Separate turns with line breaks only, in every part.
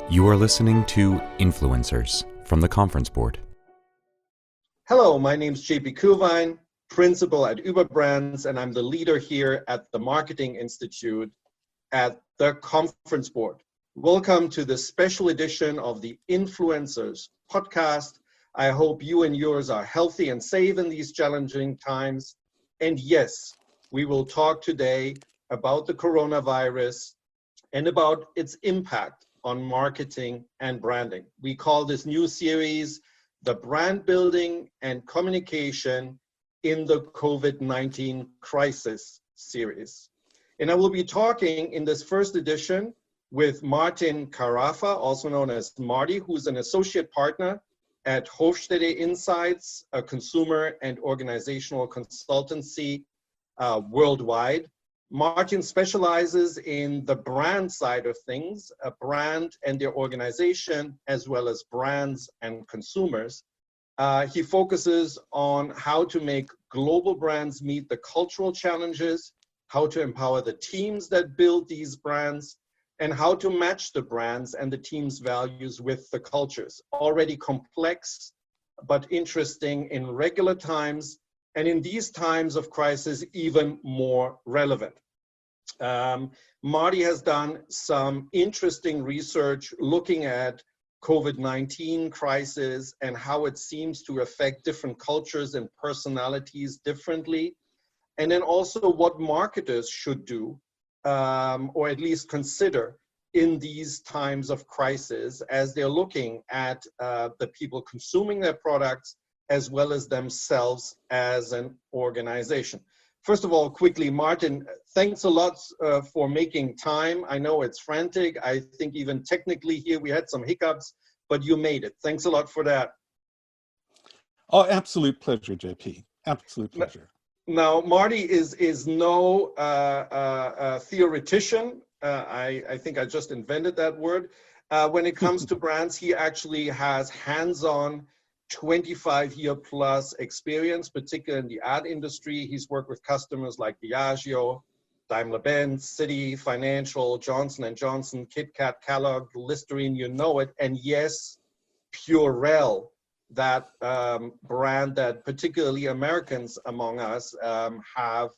You are listening to Influencers from the Conference Board.
Hello, my name is JP Kuehlwein, principal at Uber Brands, and I'm the leader here at the Marketing Institute at the Conference Board. Welcome to this special edition of the Influencers podcast. I hope you and yours are healthy and safe in these challenging times. And yes, we will talk today about the coronavirus and about its impact on marketing and branding. We call this new series the Brand Building and Communication in the COVID-19 Crisis series. And I will be talking in this first edition with Martin Karaffa, also known as Marty, who's an associate partner at Hofstede Insights, a consumer and organizational consultancy worldwide. Martin specializes in the brand side of things, a brand and their organization, as well as brands and consumers. He focuses on how to make global brands meet the cultural challenges, how to empower the teams that build these brands, and how to match the brands and the team's values with the cultures. Already complex, but interesting in regular times, and in these times of crisis, even more relevant. Marty has done some interesting research looking at COVID-19 crisis and how it seems to affect different cultures and personalities differently. And then also what marketers should do, or at least consider in these times of crisis as they're looking at the people consuming their products as well as themselves as an organization. First of all, quickly, Martin, thanks a lot for making time. I know it's frantic. I think even technically here we had some hiccups, but you made it. Thanks a lot for that.
Oh, absolute pleasure, JP. Absolute pleasure.
Now, Marty is no theoretician. I think I just invented that word. When it comes to brands, he actually has hands-on 25-year plus experience, particularly in the ad industry. He's worked with customers like Diageo, Daimler Benz, Citi Financial, Johnson & Johnson, KitKat, Kellogg, Listerine, you know it. And yes, Purell, that brand that particularly Americans among us have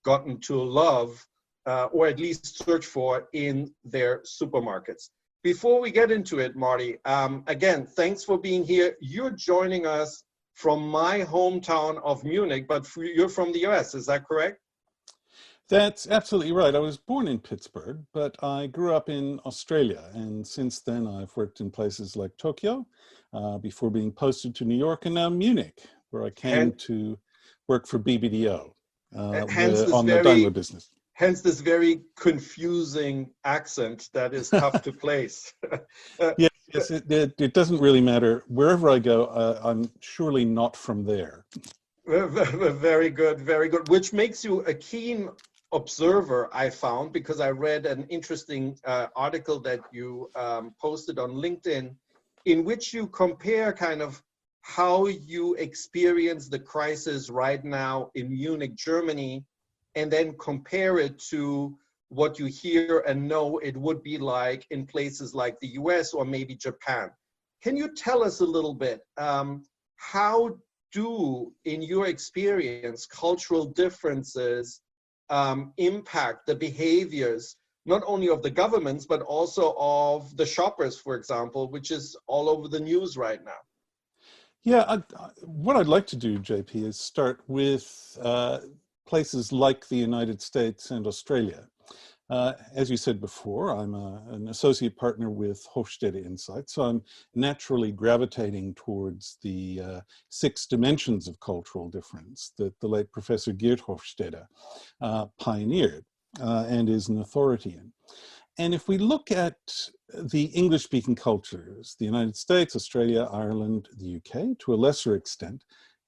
gotten to love or at least search for in their supermarkets. Before we get into it, Marty, again, thanks for being here. You're joining us from my hometown of Munich, but you're from the US, is that correct?
That's absolutely right. I was born in Pittsburgh, but I grew up in Australia. And since then, I've worked in places like Tokyo, before being posted to New York, and now Munich, where I came to work for BBDO on the Daimler business.
Hence this very confusing accent that is tough to place.
Yes, it doesn't really matter. Wherever I go, I'm surely not from there.
Very good, very good. Which makes you a keen observer, I found, because I read an interesting article that you posted on LinkedIn, in which you compare kind of how you experience the crisis right now in Munich, Germany, and then compare it to what you hear and know it would be like in places like the US or maybe Japan. Can you tell us a little bit, how do, in your experience, cultural differences impact the behaviors, not only of the governments, but also of the shoppers, for example, which is all over the news right now?
Yeah, what I'd like to do, JP, is start with places like the United States and Australia. As you said before, I'm an associate partner with Hofstede Insights, so I'm naturally gravitating towards the 6 dimensions of cultural difference that the late Professor Geert Hofstede pioneered and is an authority in. And if we look at the English-speaking cultures, the United States, Australia, Ireland, the UK, to a lesser extent,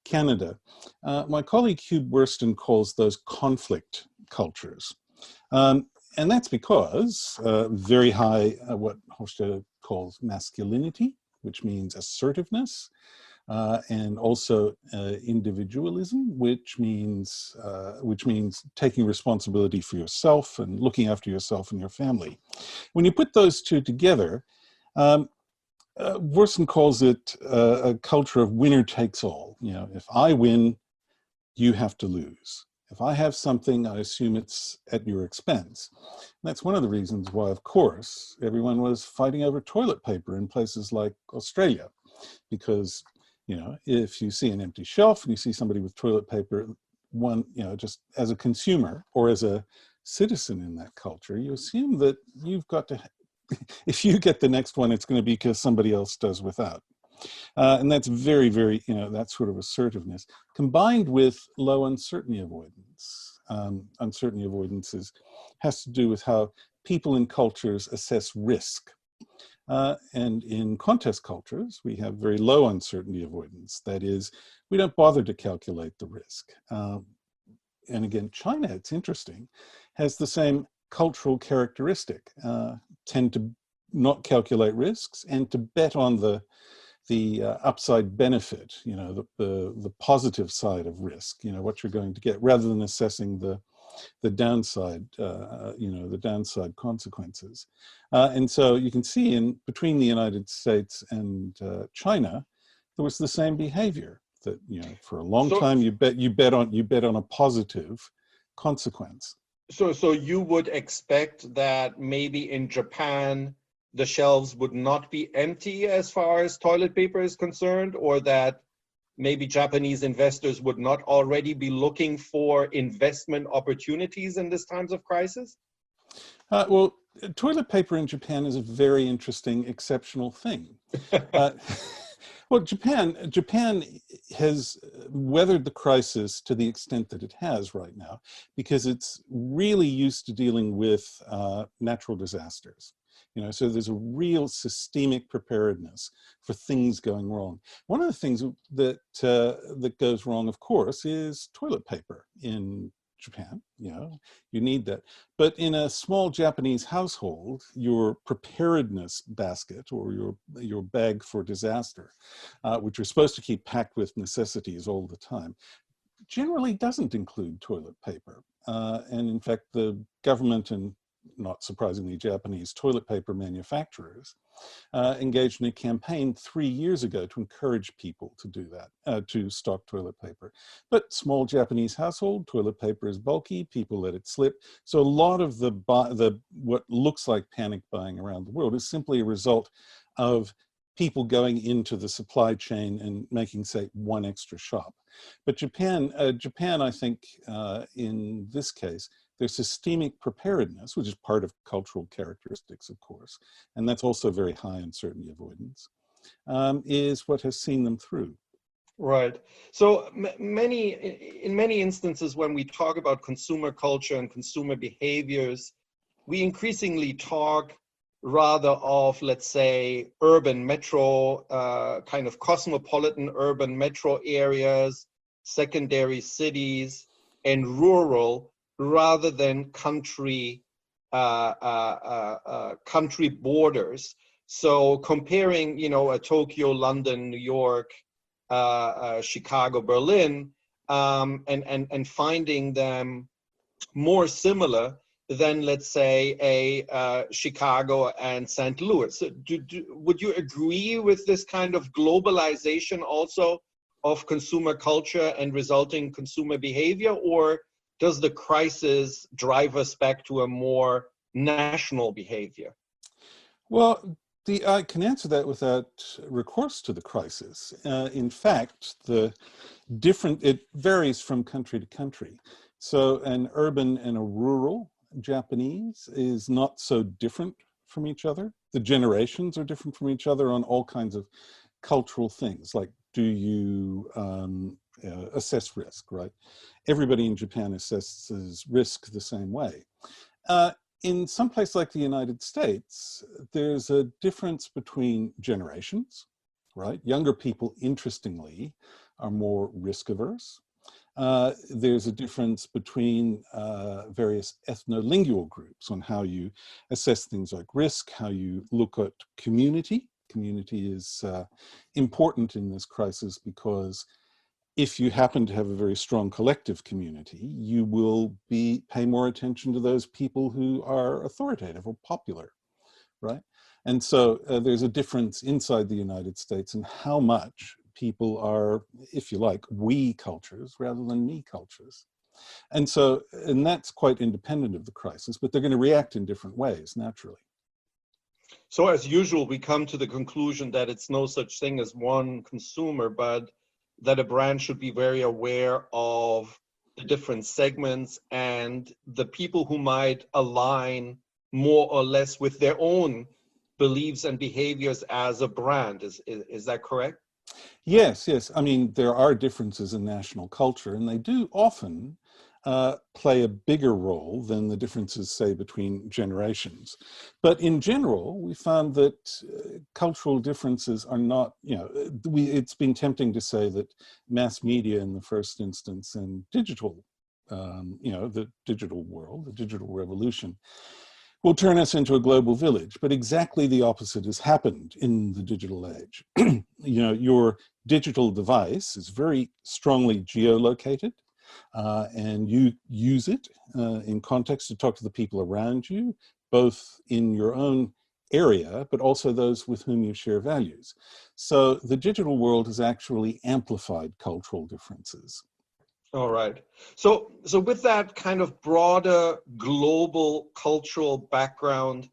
Canada, my colleague Hugh Worston calls those conflict cultures. And that's because very high, what Hofstede calls masculinity, which means assertiveness, and also individualism, which means taking responsibility for yourself and looking after yourself and your family. When you put those two together, Worson calls it a culture of winner takes all. You know, if I win, you have to lose. If I have something, I assume it's at your expense. And that's one of the reasons why, of course, everyone was fighting over toilet paper in places like Australia. Because, you know, if you see an empty shelf and you see somebody with toilet paper, one, you know, just as a consumer or as a citizen in that culture, you assume that you've got to, if you get the next one, it's going to be because somebody else does without. And that's very, very, you know, that sort of assertiveness combined with low uncertainty avoidance. Uncertainty avoidance has to do with how people in cultures assess risk. And in contest cultures, we have very low uncertainty avoidance. That is, we don't bother to calculate the risk. And again, China, it's interesting, has the same cultural characteristic, tend to not calculate risks and to bet on the upside benefit, you know, the positive side of risk, you know, what you're going to get, rather than assessing the downside, you know, the downside consequences. And so you can see between the United States and China, there was the same behavior that, you know, for a long time you bet on a positive consequence.
So you would expect that maybe in Japan, the shelves would not be empty as far as toilet paper is concerned, or that maybe Japanese investors would not already be looking for investment opportunities in these times of crisis?
Well, toilet paper in Japan is a very interesting, exceptional thing. Well, Japan has weathered the crisis to the extent that it has right now, because it's really used to dealing with natural disasters. You know, so there's a real systemic preparedness for things going wrong. One of the things that goes wrong, of course, is toilet paper in Japan. You know, you need that. But in a small Japanese household, your preparedness basket or your bag for disaster, which you're supposed to keep packed with necessities all the time, generally doesn't include toilet paper. And in fact, the government and, not surprisingly, Japanese toilet paper manufacturers engaged in a campaign 3 years ago to encourage people to do that, to stock toilet paper. But small Japanese household, toilet paper is bulky, people let it slip. So a lot of what looks like panic buying around the world is simply a result of people going into the supply chain and making, say, one extra shop. But Japan, I think, in this case, there's systemic preparedness, which is part of cultural characteristics, of course, and that's also very high uncertainty avoidance, is what has seen them through.
Right. So in many instances, when we talk about consumer culture and consumer behaviors, we increasingly talk rather of, let's say, urban metro, kind of cosmopolitan urban metro areas, secondary cities, and rural, rather than country country borders. So comparing, you know, Tokyo, London, New York, Chicago, Berlin, and finding them more similar than, let's say, a Chicago and St. Louis. So would you agree with this kind of globalization also of consumer culture and resulting consumer behavior, or does the crisis drive us back to a more national behavior?
Well, I can answer that without recourse to the crisis. In fact, it varies from country to country. So an urban and a rural Japanese is not so different from each other. The generations are different from each other on all kinds of cultural things, like do you assess risk, right? Everybody in Japan assesses risk the same way. In some place like the United States, there's a difference between generations, right? Younger people, interestingly, are more risk averse. There's a difference between various ethno-lingual groups on how you assess things like risk, how you look at community. Community is important in this crisis because if you happen to have a very strong collective community, you will pay more attention to those people who are authoritative or popular, right? And so there's a difference inside the United States in how much people are, if you like, we cultures rather than me cultures. And so, and that's quite independent of the crisis, but they're going to react in different ways, naturally.
So as usual, we come to the conclusion that it's no such thing as one consumer, but that a brand should be very aware of the different segments and the people who might align more or less with their own beliefs and behaviors as a brand. Is that correct?
Yes, yes. I mean, there are differences in national culture, and they do often play a bigger role than the differences, say, between generations. But in general, we found that cultural differences are not, it's been tempting to say that mass media in the first instance and digital, the digital world, the digital revolution, will turn us into a global village, but exactly the opposite has happened in the digital age. Your digital device is very strongly geolocated, and you use it in context to talk to the people around you, both in your own area, but also those with whom you share values. So the digital world has actually amplified cultural differences.
All right. So with that kind of broader global cultural background,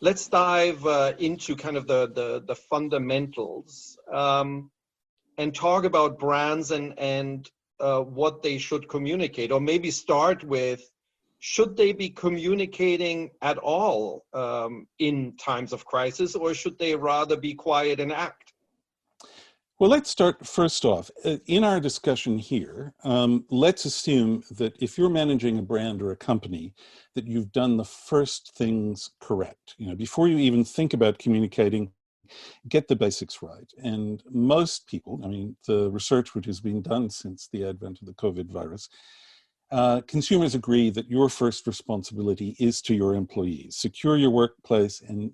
let's dive into kind of the fundamentals and talk about brands and what they should communicate, or maybe start with, should they be communicating at all in times of crisis, or should they rather be quiet and act?
Well, let's start first off. In our discussion here, let's assume that if you're managing a brand or a company, that you've done the first things correct. Before you even think about communicating, get the basics right. And most people, the research which has been done since the advent of the COVID virus, consumers agree that your first responsibility is to your employees. Secure your workplace and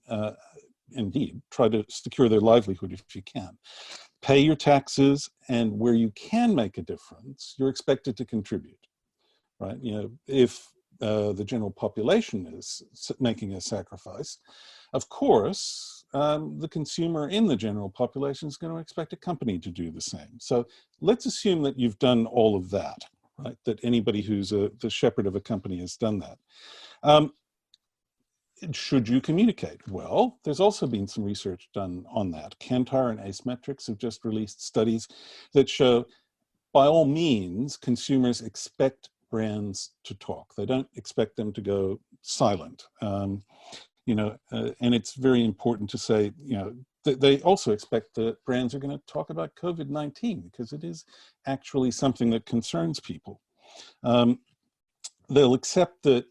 indeed try to secure their livelihood if you can. Pay your taxes, and where you can make a difference, you're expected to contribute, right? If the general population is making a sacrifice, of course, the consumer in the general population is going to expect a company to do the same. So let's assume that you've done all of that, right? That anybody who's the shepherd of a company has done that. Should you communicate? Well, there's also been some research done on that. Kantar and Asymmetrics have just released studies that show, by all means, consumers expect brands to talk. They don't expect them to go silent. And it's very important to say, they also expect that brands are going to talk about COVID-19 because it is actually something that concerns people. They'll accept that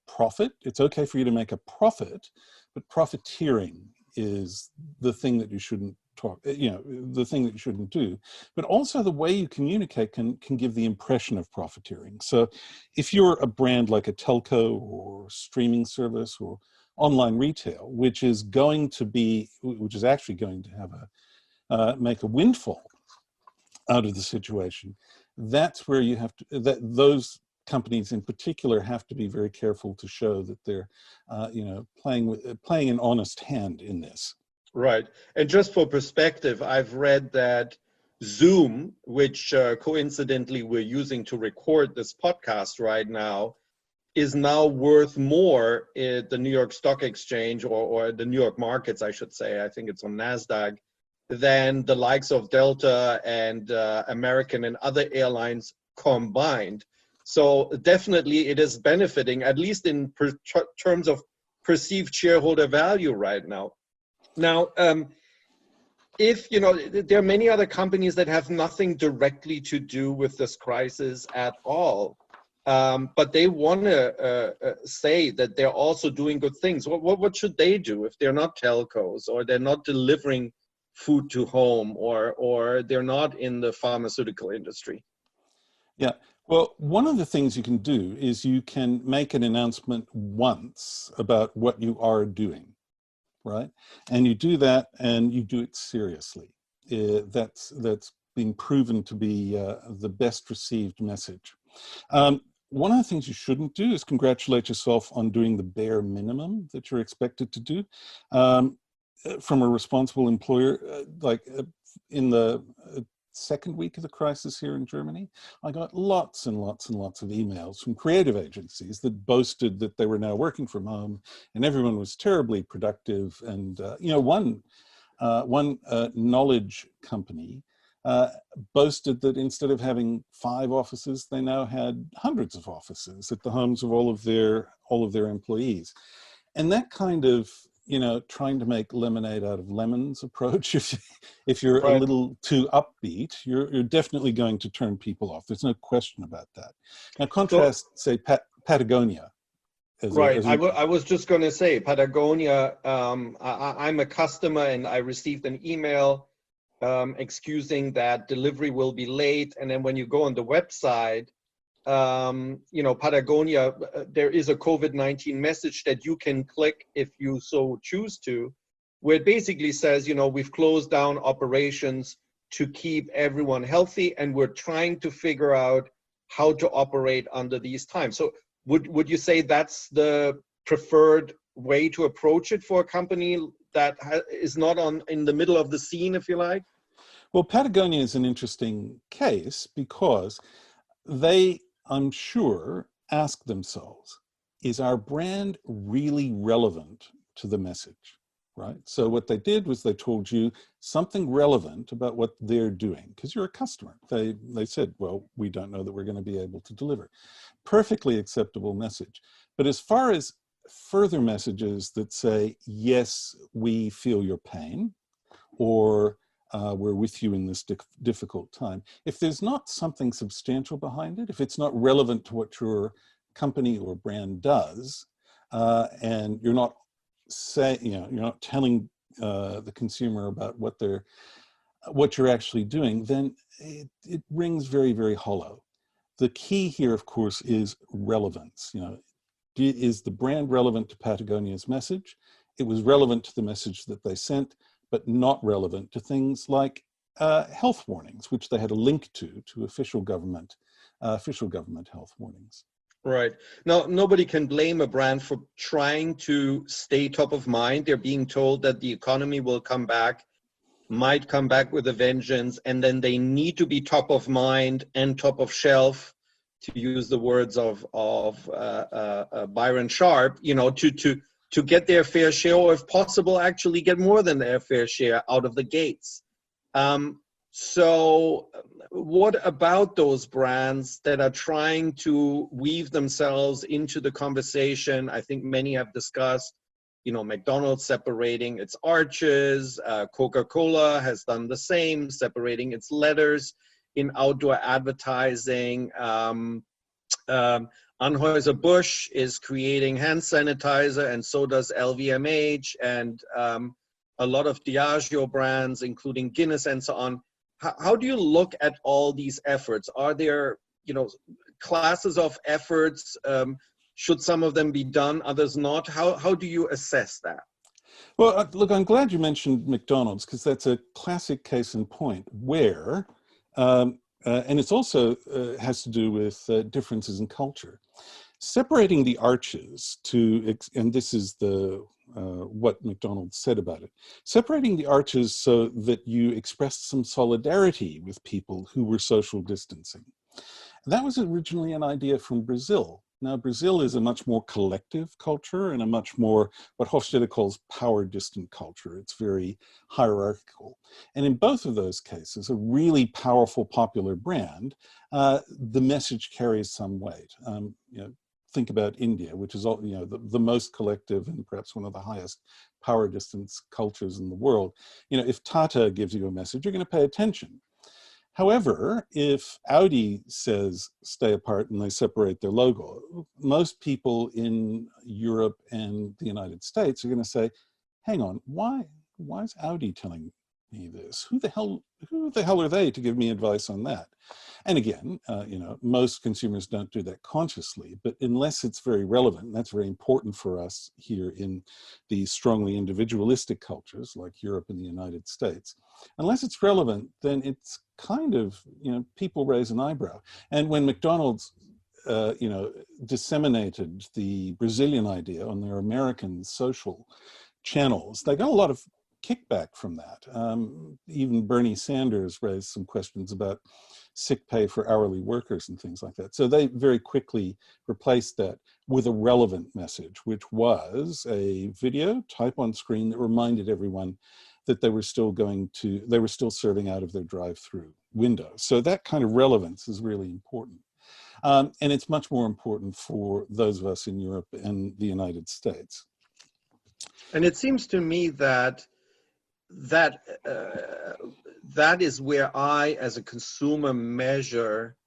profit, it's okay for you to make a profit, but profiteering is the thing that you shouldn't the thing that you shouldn't do. But also the way you communicate can give the impression of profiteering. So if you're a brand like a telco or streaming service or online retail, which is actually going to have make a windfall out of the situation, that's where you have to, those companies in particular have to be very careful to show that they're, playing an honest hand in this.
Right. And just for perspective, I've read that Zoom, which coincidentally we're using to record this podcast right now, is now worth more at the New York Stock Exchange or the New York markets, I should say. I think it's on NASDAQ, than the likes of Delta and American and other airlines combined. So definitely it is benefiting, at least in terms of perceived shareholder value right now. Now, there are many other companies that have nothing directly to do with this crisis at all, but they want to say that they're also doing good things. What should they do if they're not telcos, or they're not delivering food to home, or they're not in the pharmaceutical industry?
Yeah. Well, one of the things you can do is you can make an announcement once about what you are doing, right? And you do that, and you do it seriously. That's been proven to be the best received message. One of the things you shouldn't do is congratulate yourself on doing the bare minimum that you're expected to do. from a responsible employer, in the second week of the crisis here in Germany, I got lots and lots and lots of emails from creative agencies that boasted that they were now working from home and everyone was terribly productive. And, one knowledge company boasted that instead of having 5 offices, they now had hundreds of offices at the homes of all of their employees. And that kind of, trying to make lemonade out of lemons approach, if you're
Right.
a little too upbeat, you're definitely going to turn people off. There's no question about that. Now contrast, say, Patagonia.
Right. I was just going to say, Patagonia, I'm a customer and I received an email excusing that delivery will be late. And then when you go on the website, Patagonia, there is a COVID-19 message that you can click if you so choose to, where it basically says, we've closed down operations to keep everyone healthy and we're trying to figure out how to operate under these times. So would you say that's the preferred way to approach it for a company that is not in the middle of the scene, if you like?
Well, Patagonia is an interesting case because they, I'm sure, ask themselves, is our brand really relevant to the message, right? So what they did was they told you something relevant about what they're doing because you're a customer. They said, well, we don't know that we're going to be able to deliver. Perfectly acceptable message. But as far as further messages that say, yes, we feel your pain, or we're with you in this difficult time. If there's not something substantial behind it, if it's not relevant to what your company or brand does, and you're not you're not telling the consumer about what you're actually doing, then it rings very, very hollow. The key here, of course, is relevance. Is the brand relevant to Patagonia's message? It was relevant to the message that they sent, but not relevant to things like health warnings, which they had a link to official government health warnings.
Right. Now, nobody can blame a brand for trying to stay top of mind. They're being told that the economy will might come back with a vengeance, and then they need to be top of mind and top of shelf, to use the words of Byron Sharp, to get their fair share, or if possible, actually get more than their fair share out of the gates. So what about those brands that are trying to weave themselves into the conversation? I think many have discussed, McDonald's separating its arches, Coca-Cola has done the same, separating its letters in outdoor advertising. Anheuser-Busch is creating hand sanitizer, and so does LVMH, and a lot of Diageo brands, including Guinness and so on. How do you look at all these efforts? Are there, classes of efforts? Should some of them be done, others not? How do you assess that?
Well, look, I'm glad you mentioned McDonald's because that's a classic case in point where, and it's also has to do with differences in culture. Separating the arches and this is what McDonald's said about it, separating the arches so that you expressed some solidarity with people who were social distancing. That was originally an idea from Brazil. Now, Brazil is a much more collective culture and a much more what Hofstede calls power distant culture. It's very hierarchical. And in both of those cases, a really powerful popular brand, the message carries some weight. Think about India, which is the most collective and perhaps one of the highest power distance cultures in the world. If Tata gives you a message, you're going to pay attention. However, if Audi says stay apart and they separate their logo, most people in Europe and the United States are going to say, hang on, why is Audi telling me this? Who the hell are they to give me advice on that? And again, most consumers don't do that consciously, but unless it's very relevant, and that's very important for us here in these strongly individualistic cultures like Europe and the United States, unless it's relevant, then it's kind of, people raise an eyebrow. And when McDonald's, disseminated the Brazilian idea on their American social channels, they got a lot of kickback from that. Even Bernie Sanders raised some questions about sick pay for hourly workers and things like that. So they very quickly replaced that with a relevant message, which was a video type on screen that reminded everyone that they were still serving out of their drive-through window. So that kind of relevance is really important. And it's much more important for those of us in Europe and the United States.
And it seems to me that that is where I, as a consumer, measure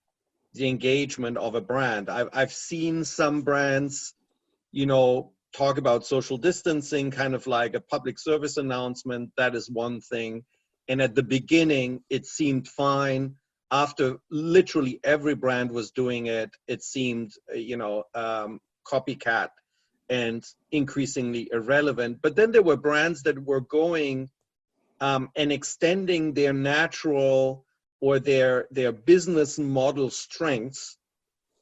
the engagement of a brand. I've seen some brands, talk about social distancing, kind of like a public service announcement. That is one thing. And at the beginning, it seemed fine. After literally every brand was doing it, it seemed, copycat and increasingly irrelevant. But then there were brands that were going and extending their natural or their business model strengths.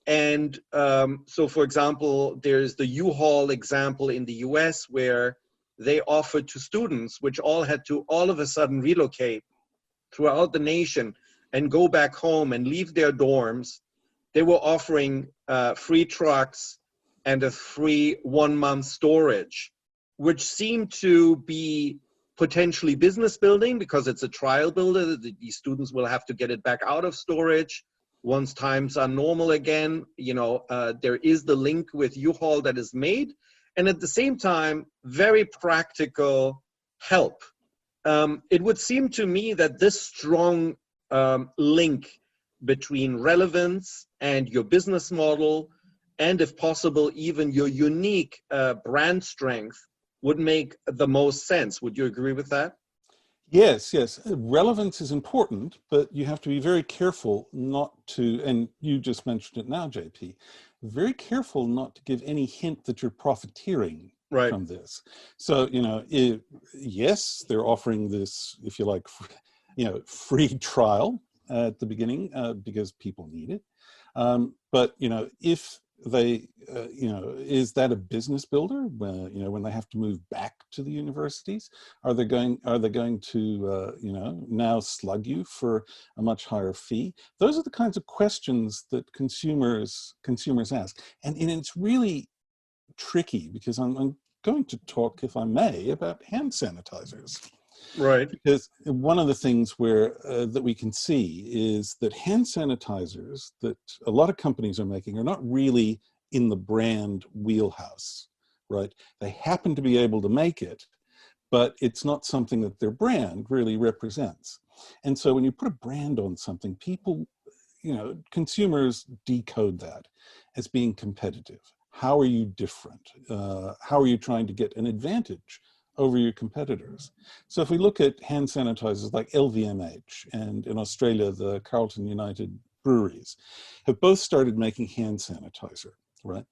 And so, for example, there's the U-Haul example in the US where they offered to students, which all had to all of a sudden relocate throughout the nation and go back home and leave their dorms. They were offering free trucks and a free 1-month storage, which seemed to be potentially business building because it's a trial builder. These students will have to get it back out of storage once times are normal again. There is the link with U-Haul that is made. And at the same time, very practical help. It would seem to me that this strong link between relevance and your business model, and if possible, even your unique brand strength, would make the most sense. Would you agree with that?
Yes. Relevance is important, but you have to be very careful not to, and you just mentioned it now, JP, very careful not to give any hint that you're profiteering from this. So, yes, they're offering this, if you like, free trial at the beginning because people need it. But, if they, is that a business builder? When they have to move back to the universities, are they going to, now slug you for a much higher fee? Those are the kinds of questions that consumers ask, and it's really tricky because I'm going to talk, if I may, about hand sanitizers.
Right.
Because one of the things that we can see is that hand sanitizers that a lot of companies are making are not really in the brand wheelhouse, right? They happen to be able to make it, but it's not something that their brand really represents. And so when you put a brand on something, people, consumers decode that as being competitive. How are you different? How are you trying to get an advantage over your competitors? So if we look at hand sanitizers like LVMH, and in Australia, the Carlton United breweries have both started making hand sanitizer, right?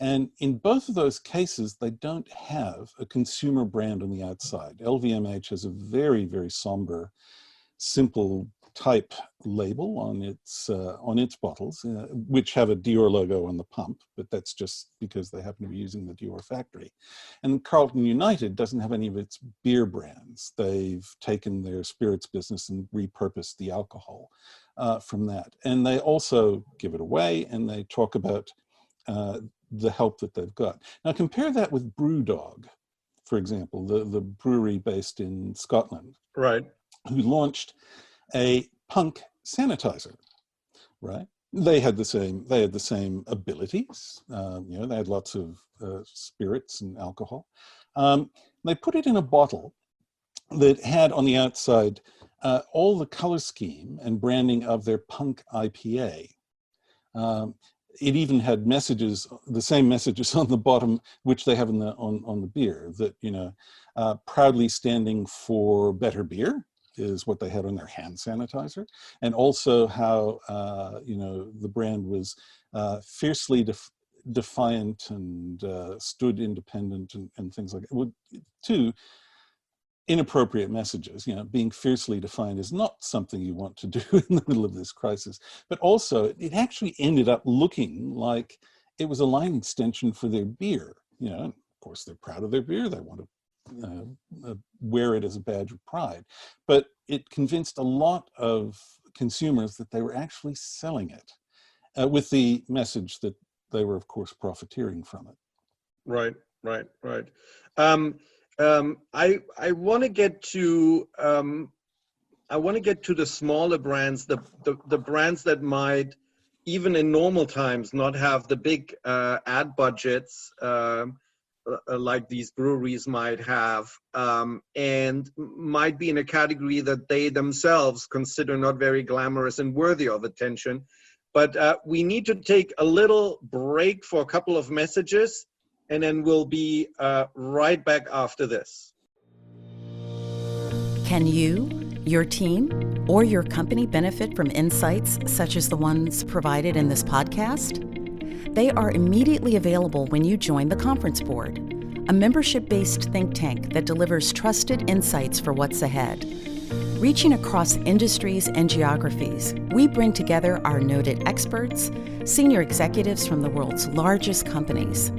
And in both of those cases, they don't have a consumer brand on the outside. LVMH has a very, very somber, simple type label on its bottles, which have a Dior logo on the pump, but that's just because they happen to be using the Dior factory. And Carlton United doesn't have any of its beer brands. They've taken their spirits business and repurposed the alcohol from that. And they also give it away, and they talk about the help that they've got. Now compare that with Brewdog, for example, the brewery based in Scotland,
right,
who launched a punk sanitizer, right? They had the same abilities. They had lots of spirits and alcohol. They put it in a bottle that had on the outside all the color scheme and branding of their punk IPA. It even had messages, the same messages on the bottom, which they have on the beer, that proudly standing for better beer is what they had on their hand sanitizer, and also how the brand was fiercely defiant and stood independent and things like that. Two inappropriate messages. Being fiercely defiant is not something you want to do in the middle of this crisis. But also, it actually ended up looking like it was a line extension for their beer. Of course, they're proud of their beer. They want to wear it as a badge of pride. But it convinced a lot of consumers that they were actually selling it with the message that they were, of course, profiteering from it.
Right. I want to get to the smaller brands, the brands that might, even in normal times, not have the big ad budgets like these breweries might have, and might be in a category that they themselves consider not very glamorous and worthy of attention. But we need to take a little break for a couple of messages, and then we'll be right back after this.
Can you, your team, or your company benefit from insights such as the ones provided in this podcast? They are immediately available when you join the Conference Board, a membership-based think tank that delivers trusted insights for what's ahead. Reaching across industries and geographies, we bring together our noted experts, senior executives from the world's largest companies,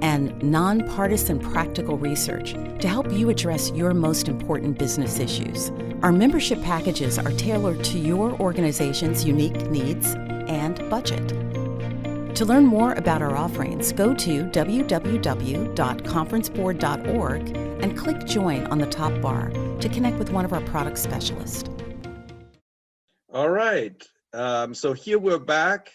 and nonpartisan practical research to help you address your most important business issues. Our membership packages are tailored to your organization's unique needs and budget. To learn more about our offerings, go to www.conferenceboard.org and click Join on the top bar to connect with one of our product specialists.
All right. So here we're back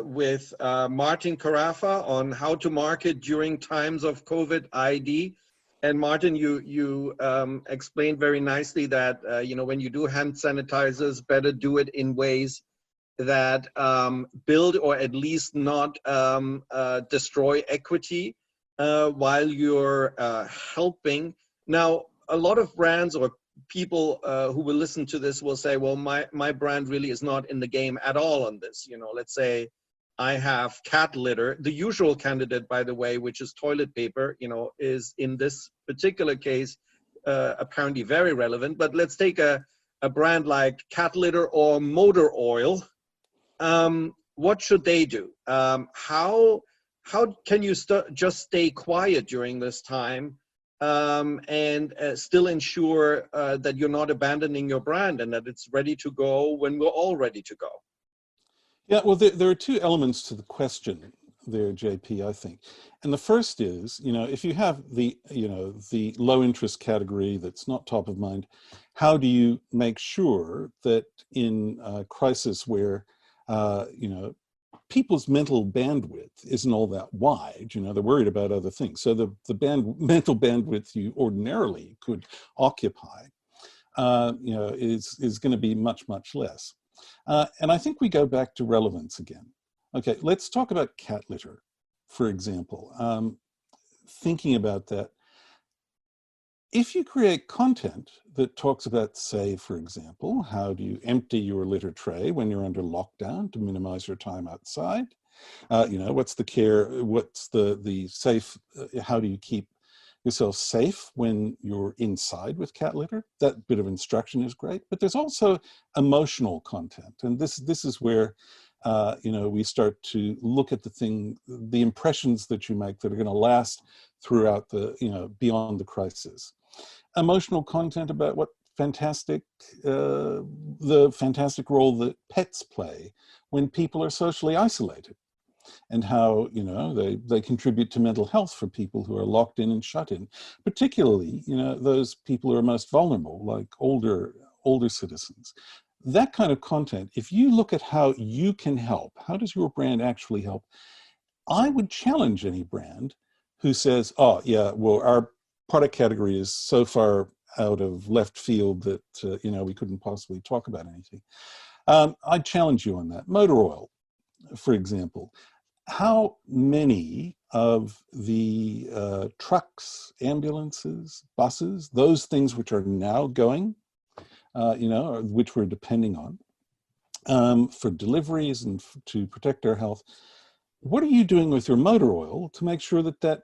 with Martin Karaffa on how to market during times of COVID-ID. And Martin, you explained very nicely that when you do hand sanitizers, better do it in ways that build or at least not destroy equity while you're helping. Now, a lot of brands or people who will listen to this will say, well, my brand really is not in the game at all on this. Let's say I have cat litter. The usual candidate, by the way, which is toilet paper, is in this particular case apparently very relevant. But let's take a brand like cat litter or motor oil. What should they do? How can you just stay quiet during this time and still ensure that you're not abandoning your brand and that it's ready to go when we're all ready to go?
Yeah, well, there are two elements to the question there, JP, I think. And the first is, if you have the low interest category that's not top of mind, how do you make sure that in a crisis where people's mental bandwidth isn't all that wide, they're worried about other things. So the mental bandwidth you ordinarily could occupy, is going to be much, much less. And I think we go back to relevance again. Okay, let's talk about cat litter, for example. Thinking about that, if you create content that talks about, say, for example, how do you empty your litter tray when you're under lockdown to minimize your time outside? What's the care, what's the safe, how do you keep yourself safe when you're inside with cat litter? That bit of instruction is great, but there's also emotional content. And this is where, we start to look at the impressions that you make that are going to last throughout beyond the crisis. Emotional content about what the fantastic role that pets play when people are socially isolated, and how they contribute to mental health for people who are locked in and shut in, particularly those people who are most vulnerable, like older citizens. That kind of content, if you look at how you can help, how does your brand actually help? I would challenge any brand who says, oh yeah, well, our product category is so far out of left field that we couldn't possibly talk about anything. I'd challenge you on that. Motor oil, for example. How many of the trucks, ambulances, buses, those things which are now going, which we're depending on for deliveries and to protect our health, what are you doing with your motor oil to make sure that that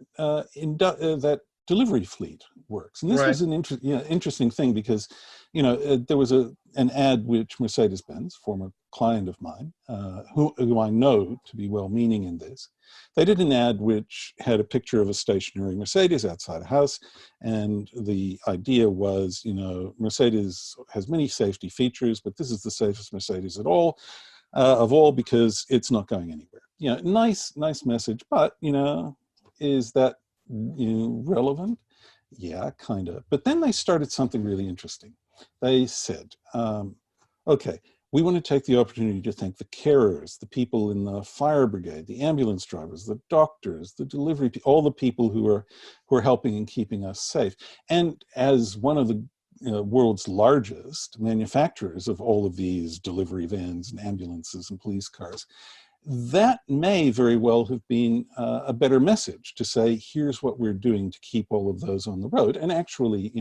delivery fleet works. And this
Right.
was an interesting thing because, there was an ad which Mercedes-Benz, former client of mine, who I know to be well-meaning in this, they did an ad which had a picture of a stationary Mercedes outside a house, and the idea was, Mercedes has many safety features, but this is the safest Mercedes of all because it's not going anywhere. Nice message, but is that relevant? Yeah, kind of. But then they started something really interesting. They said, okay, we want to take the opportunity to thank the carers, the people in the fire brigade, the ambulance drivers, the doctors, the delivery people, all the people who are helping and keeping us safe. And as one of the world's largest manufacturers of all of these delivery vans and ambulances and police cars, that may very well have been a better message to say, here's what we're doing to keep all of those on the road, and actually,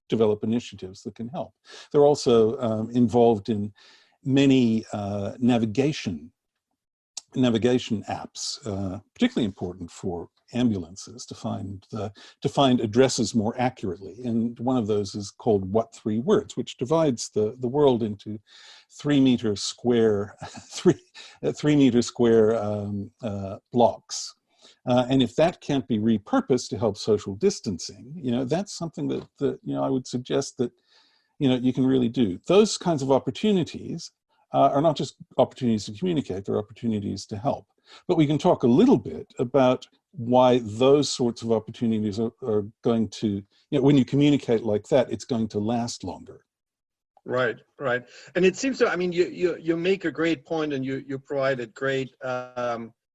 develop initiatives that can help. They're also involved in many navigation apps, particularly important for ambulances to find addresses more accurately. And one of those is called What 3 Words, which divides the world into 3 meter square blocks. And if that can't be repurposed to help social distancing, that's something that I would suggest that you can really do. Those kinds of opportunities are not just opportunities to communicate, they're opportunities to help. But we can talk a little bit about why those sorts of opportunities are going to, when you communicate like that, it's going to last longer.
Right. And it seems to, you make a great point, and you provided great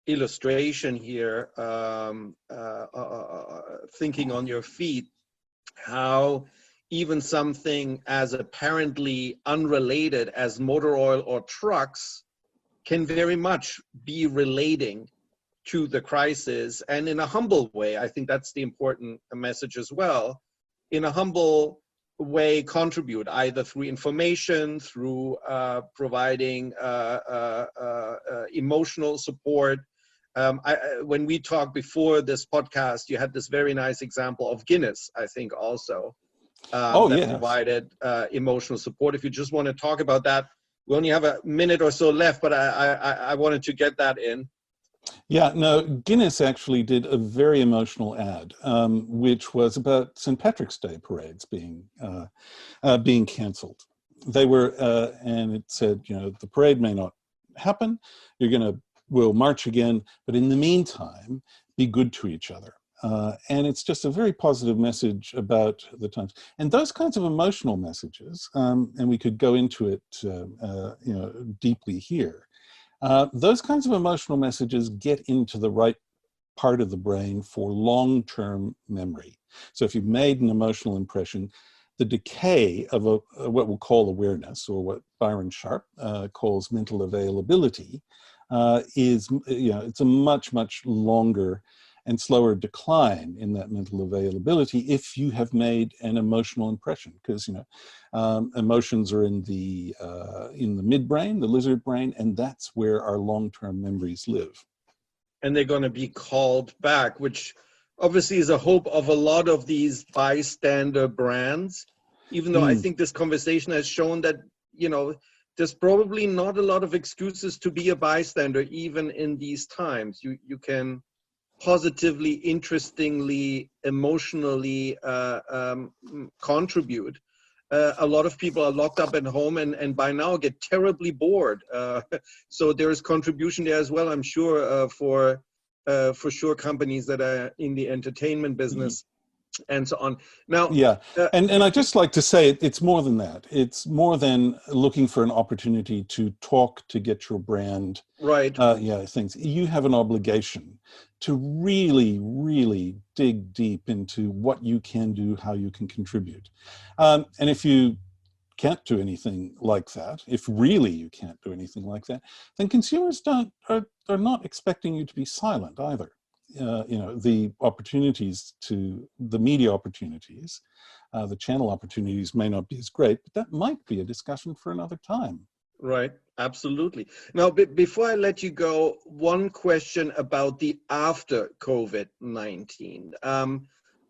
illustration here, thinking on your feet, how even something as apparently unrelated as motor oil or trucks can very much be relating to the crisis, and in a humble way. I think that's the important message as well. In a humble way, contribute either through information, through providing emotional support. When we talked before this podcast, you had this very nice example of Guinness, I think, also. That provided emotional support. If you just want to talk about that, we only have a minute or so left, but I wanted to get that in.
Yeah, no, Guinness actually did a very emotional ad, which was about St. Patrick's Day parades being canceled. They were, and it said, the parade may not happen. We'll march again, but in the meantime, be good to each other. And it's just a very positive message about the times. And those kinds of emotional messages, and we could go into it, deeply here. Those kinds of emotional messages get into the right part of the brain for long-term memory. So if you've made an emotional impression, the decay of what we'll call awareness, or what Byron Sharp calls mental availability, is, it's a much, much longer and slower decline in that mental availability if you have made an emotional impression, because emotions are in the midbrain, the lizard brain, and that's where our long-term memories live.
And they're going to be called back, which obviously is a hope of a lot of these bystander brands, even though I think this conversation has shown that, there's probably not a lot of excuses to be a bystander, even in these times. You can positively, interestingly, emotionally contribute. A lot of people are locked up at home and by now get terribly bored. So there's contribution there as well, I'm sure, for sure, companies that are in the entertainment business and so on. Now,
and I'd just like to say it's more than that. It's more than looking for an opportunity to talk to get your brand
right.
Things. You have an obligation to really, really dig deep into what you can do, how you can contribute. And if you can't do anything like that, if really you can't do anything like that, then consumers are not expecting you to be silent either. The opportunities the media opportunities, the channel opportunities may not be as great, but that might be a discussion for another time.
Right, absolutely. Now, before I let you go, one question about the after COVID-19.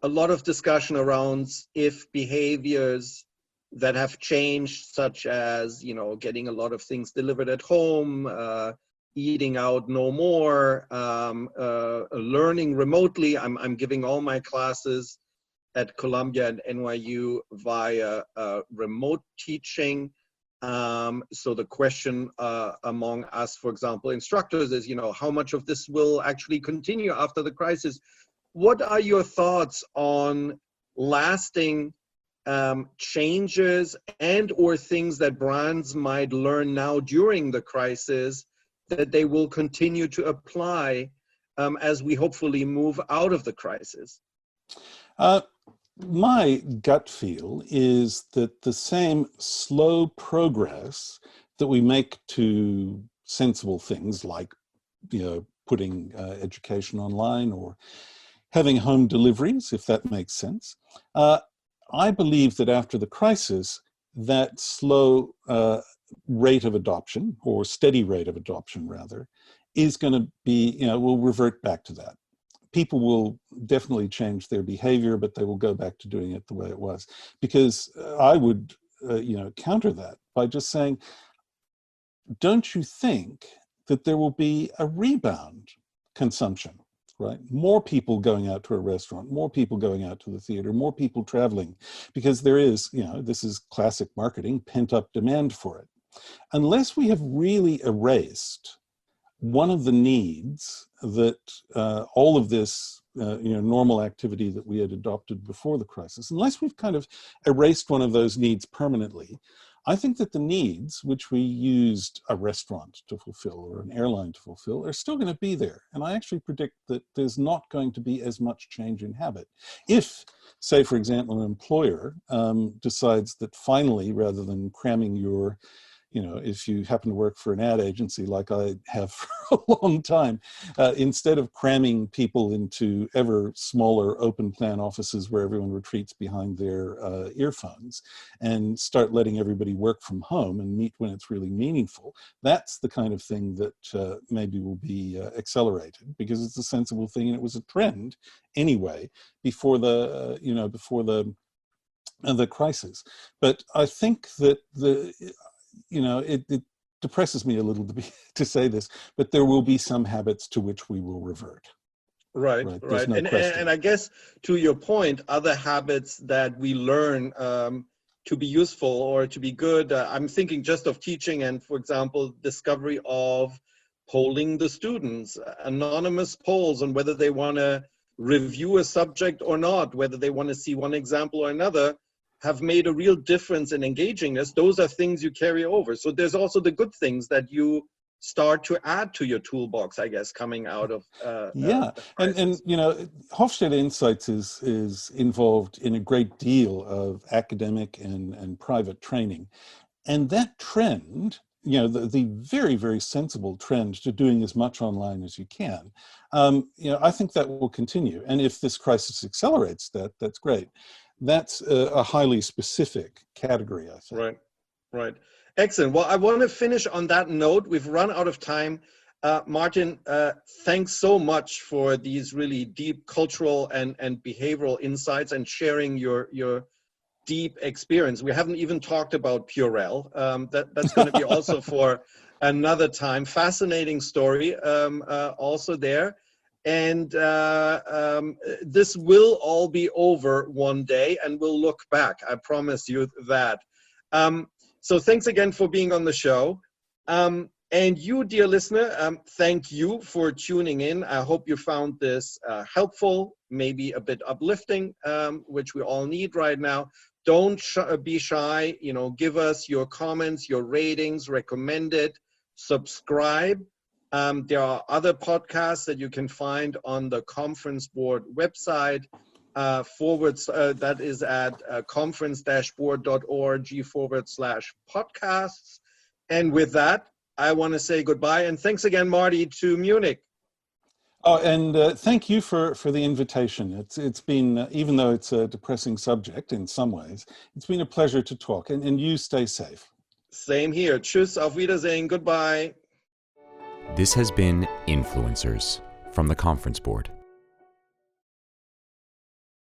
a lot of discussion around if behaviors that have changed, such as, getting a lot of things delivered at home, eating out no more, learning remotely. I'm giving all my classes at Columbia and NYU via remote teaching. So the question among us, for example, instructors is, how much of this will actually continue after the crisis? What are your thoughts on lasting changes and or things that brands might learn now during the crisis that they will continue to apply as we hopefully move out of the crisis?
My gut feel is that the same slow progress that we make to sensible things like, putting education online or having home deliveries, if that makes sense. I believe that after the crisis, that slow rate of adoption, or steady rate of adoption rather, is going to be, will revert back to that. People will definitely change their behavior, but they will go back to doing it the way it was. Because I would, counter that by just saying, don't you think that there will be a rebound consumption, right? More people going out to a restaurant, more people going out to the theater, more people traveling, because there is, this is classic marketing, pent-up demand for it. Unless we have really erased one of the needs that all of this normal activity that we had adopted before the crisis, unless we've kind of erased one of those needs permanently, I think that the needs which we used a restaurant to fulfill or an airline to fulfill are still going to be there. And I actually predict that there's not going to be as much change in habit. If, say, for example, an employer decides that finally, rather than cramming your if you happen to work for an ad agency like I have for a long time, instead of cramming people into ever smaller open plan offices where everyone retreats behind their earphones and start letting everybody work from home and meet when it's really meaningful, that's the kind of thing that maybe will be accelerated, because it's a sensible thing and it was a trend anyway before the, before the crisis. But I think that it depresses me a little to say this, but there will be some habits to which we will revert.
Right.
No
and I guess to your point, other habits that we learn to be useful or to be good, I'm thinking just of teaching and, for example, discovery of polling the students, anonymous polls on whether they want to review a subject or not, whether they want to see one example or another, have made a real difference in engaging us. Those are things you carry over. So there's also the good things that you start to add to your toolbox, I guess, coming out of
and Hofstede Insights is involved in a great deal of academic and private training. And that trend, the very, very sensible trend to doing as much online as you can, I think that will continue. And if this crisis accelerates that, that's great. That's a highly specific category, I think.
Right. Excellent. Well, I want to finish on that note. We've run out of time. Martin, thanks so much for these really deep cultural and behavioral insights and sharing your deep experience. We haven't even talked about Purell. That's going to be also for another time. Fascinating story also there. And this will all be over one day, and we'll look back. I promise you that. So thanks again for being on the show. And you, dear listener, thank you for tuning in. I hope you found this helpful, maybe a bit uplifting, which we all need right now. Don't be shy. Give us your comments, your ratings, recommend it, subscribe. There are other podcasts that you can find on the Conference Board website, that is at conference-board.org/podcasts. And with that, I want to say goodbye. And thanks again, Marty, to Munich.
Oh, and thank you for the invitation. It's been, even though it's a depressing subject in some ways, it's been a pleasure to talk. And you stay safe.
Same here. Tschüss, auf Wiedersehen, goodbye.
This has been Influencers from the Conference Board.